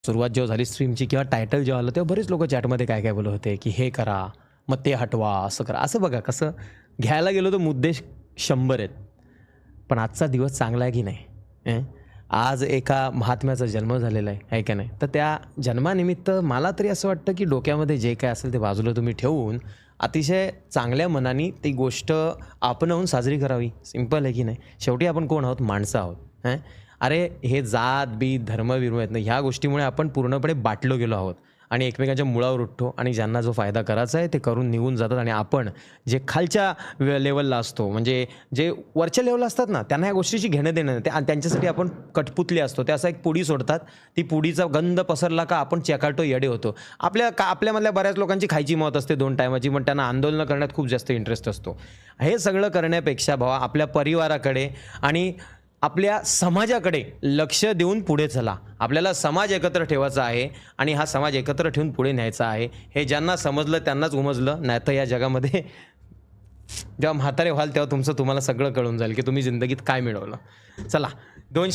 सुरुवात जेव्हा झाली स्ट्रीमची किंवा टायटल जेव्हा आलं तेव्हा बरेच लोकं चॅटमध्ये काय काय बोलत होते, की हे करा, मग ते हटवा, असं करा. असं बघा कसं घ्यायला गेलो तर मुद्दे 100 आहेत. पण आजचा दिवस चांगला आहे की नाही? आज एका महात्म्याचा जन्म झालेला आहे का नाही? तर त्या जन्मानिमित्त मला तरी असं वाटतं, की डोक्यामध्ये जे काही असेल ते बाजूला तुम्ही ठेवून अतिशय चांगल्या मनाने ती गोष्ट आपणहून साजरी करावी. सिंपल आहे की नाही? शेवटी आपण कोण आहोत? माणसं आहोत. अरे, हे जात-बीत, धर्म-बिर्म आहेत ना, ह्या गोष्टीमुळे आपण पूर्णपणे बाटलो गेलो आहोत आणि एकमेकांच्या मुळावर उठतो आणि ज्यांना जो फायदा करायचा आहे ते करून निघून जातात आणि आपण जे खालच्या लेव्हलला असतो, म्हणजे जे वरच्या लेव्हलला असतात ना, त्यांना ह्या गोष्टीची घेणं-देणं नाही. आणि त्यांच्यासाठी आपण कठपुतली असतो. ते असं एक पुडी सोडतात. ती पुडीचा गंध पसरला का आपण चेकाटो येडे होतो. आपल्यामधल्या बऱ्याच लोकांची खायची मौत असते 2 टायमाची, पण त्यांना आंदोलनं करण्यात खूप जास्त इंटरेस्ट असतो. हे सगळं करण्यापेक्षा भावा आपल्या परिवाराकडे आणि आपल्या समाजाकडे लक्ष देऊन पुढे चला. आपल्याला समाज एकत्र ठेवायचा आहे आणि हा समाज एकत्र ठेवून पुढे न्यायचा आहे. हे ज्यांना समजलं त्यांनाच उमजलं. नाहीतर या जगामध्ये जेव्हा म्हातारे व्हाल तेव्हा तुम्हाला सगळं कळून जाईल, की तुम्ही जिंदगीत काय मिळवलं. चला 2